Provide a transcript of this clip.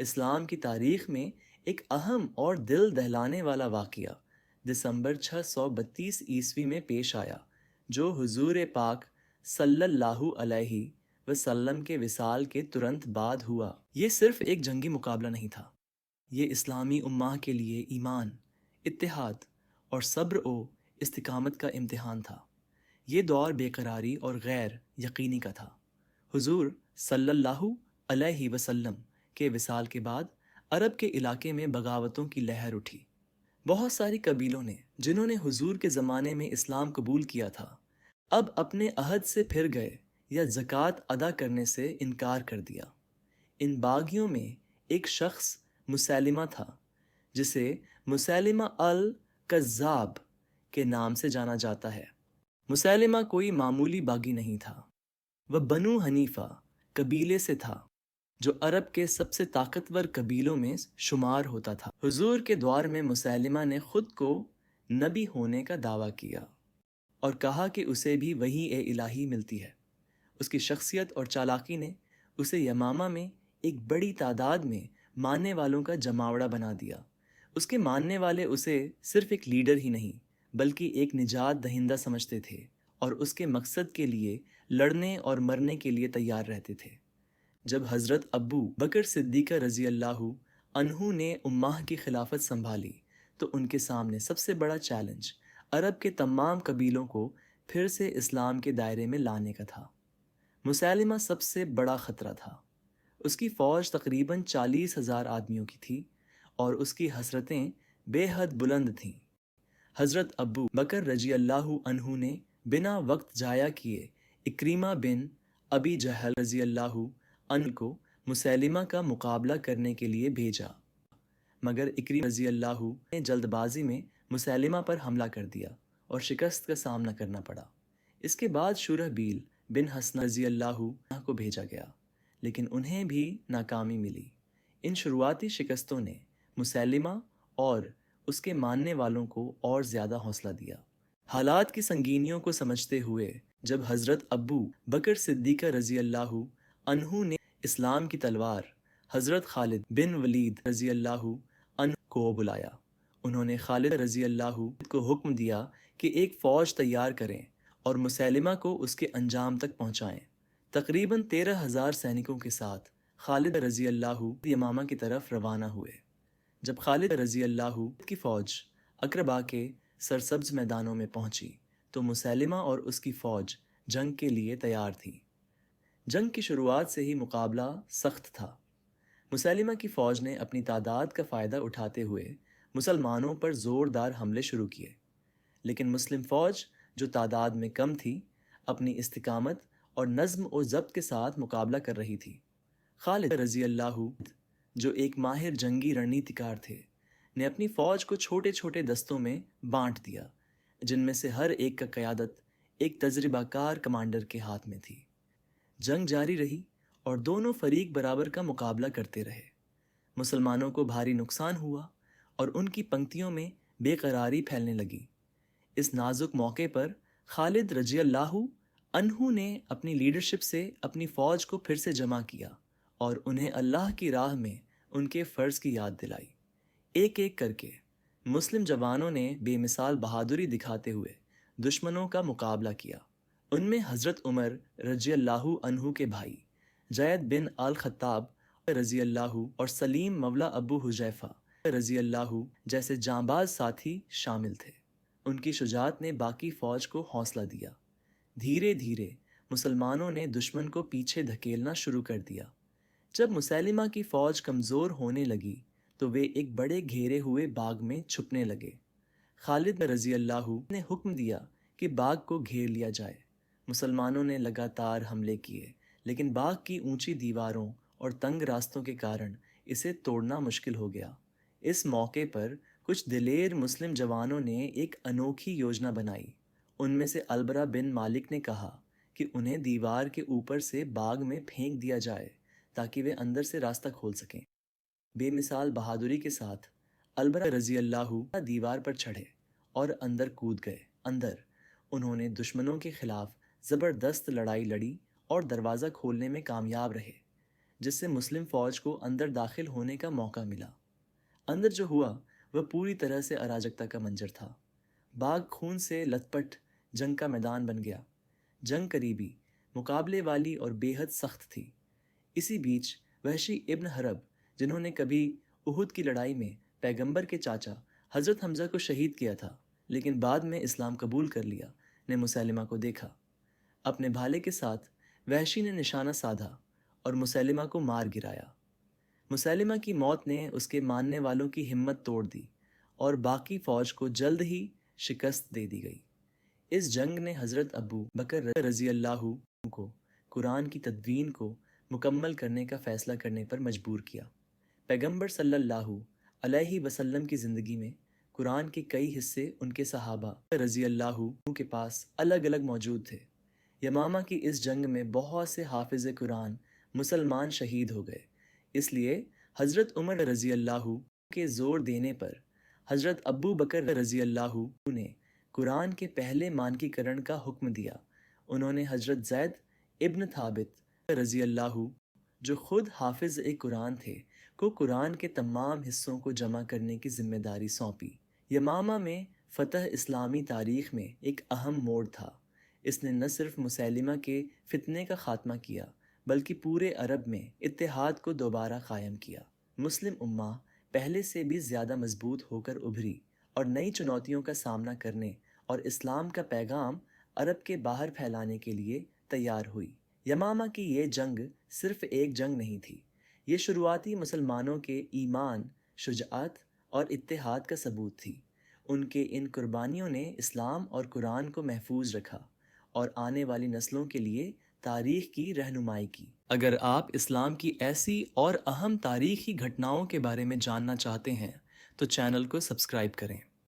اسلام کی تاریخ میں ایک اہم اور دل دہلانے والا واقعہ دسمبر 632 میں پیش آیا، جو حضور پاک صلی اللہ علیہ وسلم کے وصال کے ترنت بعد ہوا۔ یہ صرف ایک جنگی مقابلہ نہیں تھا، یہ اسلامی امہ کے لیے ایمان، اتحاد اور صبر و استقامت کا امتحان تھا۔ یہ دور بے قراری اور غیر یقینی کا تھا۔ حضور صلی اللہ علیہ وسلم کے وصال کے بعد عرب کے علاقے میں بغاوتوں کی لہر اٹھی۔ بہت ساری قبیلوں نے، جنہوں نے حضور کے زمانے میں اسلام قبول کیا تھا، اب اپنے عہد سے پھر گئے یا زکوٰۃ ادا کرنے سے انکار کر دیا۔ ان باغیوں میں ایک شخص مسیلمہ تھا، جسے مسیلمہ الکذاب کے نام سے جانا جاتا ہے۔ مسیلمہ کوئی معمولی باغی نہیں تھا، وہ بنو حنیفہ قبیلے سے تھا، جو عرب کے سب سے طاقتور قبیلوں میں شمار ہوتا تھا۔ حضور کے دور میں مسیلمہ نے خود کو نبی ہونے کا دعویٰ کیا اور کہا کہ اسے بھی وحی الہی ملتی ہے۔ اس کی شخصیت اور چالاکی نے اسے یمامہ میں ایک بڑی تعداد میں ماننے والوں کا جماوڑا بنا دیا۔ اس کے ماننے والے اسے صرف ایک لیڈر ہی نہیں بلکہ ایک نجات دہندہ سمجھتے تھے، اور اس کے مقصد کے لیے لڑنے اور مرنے کے لیے تیار رہتے تھے۔ جب حضرت ابو بکر صدیق رضی اللہ عنہ نے امہ کی خلافت سنبھالی تو ان کے سامنے سب سے بڑا چیلنج عرب کے تمام قبیلوں کو پھر سے اسلام کے دائرے میں لانے کا تھا۔ مسیلمہ سب سے بڑا خطرہ تھا۔ اس کی فوج تقریباً 40,000 آدمیوں کی تھی اور اس کی حسرتیں بے حد بلند تھیں۔ حضرت ابو بکر رضی اللہ عنہ نے بنا وقت ضائع کیے اکریمہ بن ابی جہل رضی اللہ عنہ کو مسیلمہ کا مقابلہ کرنے کے لیے بھیجا، مگر اکریمہ رضی اللہ نے جلد بازی میں مسیلمہ پر حملہ کر دیا اور شکست کا سامنا کرنا پڑا۔ اس کے بعد شرحبیل بن حسنہ رضی اللہ عنہ کو بھیجا گیا، لیکن انہیں بھی ناکامی ملی۔ ان شروعاتی شکستوں نے مسیلمہ اور اس کے ماننے والوں کو اور زیادہ حوصلہ دیا۔ حالات کی سنگینیوں کو سمجھتے ہوئے جب حضرت ابو بکر صدیق رضی اللہ عنہ نے اسلام کی تلوار حضرت خالد بن ولید رضی اللہ عنہ کو بلایا، انہوں نے خالد رضی اللہ کو حکم دیا کہ ایک فوج تیار کریں اور مسیلمہ کو اس کے انجام تک پہنچائیں۔ تقریباً 13,000 سینکوں کے ساتھ خالد رضی اللہ یمامہ کی طرف روانہ ہوئے۔ جب خالد رضی اللہ کی فوج اقربا کے سرسبز میدانوں میں پہنچی تو مسیلمہ اور اس کی فوج جنگ کے لیے تیار تھی۔ جنگ کی شروعات سے ہی مقابلہ سخت تھا۔ مسیلمہ کی فوج نے اپنی تعداد کا فائدہ اٹھاتے ہوئے مسلمانوں پر زوردار حملے شروع کیے، لیکن مسلم فوج جو تعداد میں کم تھی اپنی استقامت اور نظم و ضبط کے ساتھ مقابلہ کر رہی تھی۔ خالد رضی اللہ جو ایک ماہر جنگی رنیتیکار تھے نے اپنی فوج کو چھوٹے چھوٹے دستوں میں بانٹ دیا، جن میں سے ہر ایک کا قیادت ایک تجربہ کار کمانڈر کے ہاتھ میں تھی۔ جنگ جاری رہی اور دونوں فریق برابر کا مقابلہ کرتے رہے۔ مسلمانوں کو بھاری نقصان ہوا اور ان کی پنکتیوں میں بے قراری پھیلنے لگی۔ اس نازک موقع پر خالد رضی اللہ عنہ نے اپنی لیڈرشپ سے اپنی فوج کو پھر سے جمع کیا اور انہیں اللہ کی راہ میں ان کے فرض کی یاد دلائی۔ ایک ایک کر کے مسلم جوانوں نے بے مثال بہادری دکھاتے ہوئے دشمنوں کا مقابلہ کیا۔ ان میں حضرت عمر رضی اللہ عنہ کے بھائی زید بن الخطاب رضی اللہ اور سلیم مولا ابو حذیفہ رضی اللہ جیسے جانباز ساتھی شامل تھے۔ ان کی شجاعت نے باقی فوج کو حوصلہ دیا۔ دھیرے دھیرے مسلمانوں نے دشمن کو پیچھے دھکیلنا شروع کر دیا۔ جب مسیلمہ کی فوج کمزور ہونے لگی تو وہ ایک بڑے گھیرے ہوئے باغ میں چھپنے لگے۔ خالد رضی اللہ نے حکم دیا کہ باغ کو گھیر لیا جائے۔ مسلمانوں نے لگاتار حملے کیے، لیکن باغ کی اونچی دیواروں اور تنگ راستوں کے کارن اسے توڑنا مشکل ہو گیا۔ اس موقع پر کچھ دلیر مسلم جوانوں نے ایک انوکھی یوجنا بنائی۔ ان میں سے البرا بن مالک نے کہا کہ انہیں دیوار کے اوپر سے باغ میں پھینک دیا جائے تاکہ وہ اندر سے راستہ کھول سکیں۔ بے مثال بہادری کے ساتھ البرا رضی اللہ دیوار پر چڑھے اور اندر کود گئے۔ اندر انہوں نے دشمنوں کے خلاف زبردست لڑائی لڑی اور دروازہ کھولنے میں کامیاب رہے۔ جس سے مسلم فوج کو اندر داخل ہونے کا موقع ملا۔ اندر جو ہوا وہ پوری طرح سے اراجکتا کا منظر تھا۔ باغ خون سے لت پٹ جنگ کا میدان بن گیا۔ جنگ قریبی، مقابلے والی اور بے حد سخت تھی۔ اسی بیچ وحشی ابن حرب، جنہوں نے کبھی احد کی لڑائی میں پیغمبر کے چاچا حضرت حمزہ کو شہید کیا تھا لیکن بعد میں اسلام قبول کر لیا، نے مسیلمہ کو دیکھا۔ اپنے بھالے کے ساتھ وحشی نے نشانہ سادھا اور مسیلمہ کو مار گرایا۔ مسیلمہ کی موت نے اس کے ماننے والوں کی ہمت توڑ دی اور باقی فوج کو جلد ہی شکست دے دی گئی۔ اس جنگ نے حضرت ابو بکر رضی اللہ عنہ کو قرآن کی تدوین کو مکمل کرنے کا فیصلہ کرنے پر مجبور کیا۔ پیغمبر صلی اللہ علیہ وسلم کی زندگی میں قرآن کے کئی حصے ان کے صحابہ رضی اللہ عنہ کے پاس الگ الگ موجود تھے۔ یمامہ کی اس جنگ میں بہت سے حافظ قرآن مسلمان شہید ہو گئے، اس لیے حضرت عمر رضی اللہ کے زور دینے پر حضرت ابو بکر رضی اللہ نے قرآن کے پہلے مانکیکرن کا حکم دیا۔ انہوں نے حضرت زید ابن ثابت رضی اللہ جو خود حافظ قرآن تھے کو قرآن کے تمام حصوں کو جمع کرنے کی ذمہ داری سونپی۔ یمامہ میں فتح اسلامی تاریخ میں ایک اہم موڑ تھا۔ اس نے نہ صرف مسیلمہ کے فتنے کا خاتمہ کیا بلکہ پورے عرب میں اتحاد کو دوبارہ قائم کیا۔ مسلم امہ پہلے سے بھی زیادہ مضبوط ہو کر ابھری اور نئی چنوتیوں کا سامنا کرنے اور اسلام کا پیغام عرب کے باہر پھیلانے کے لیے تیار ہوئی۔ یمامہ کی یہ جنگ صرف ایک جنگ نہیں تھی، یہ شروعاتی مسلمانوں کے ایمان، شجاعت اور اتحاد کا ثبوت تھی۔ ان کے ان قربانیوں نے اسلام اور قرآن کو محفوظ رکھا اور آنے والی نسلوں کے لیے تاریخ کی رہنمائی کی۔ اگر آپ اسلام کی ایسی اور اہم تاریخی گھٹناؤں کے بارے میں جاننا چاہتے ہیں تو چینل کو سبسکرائب کریں۔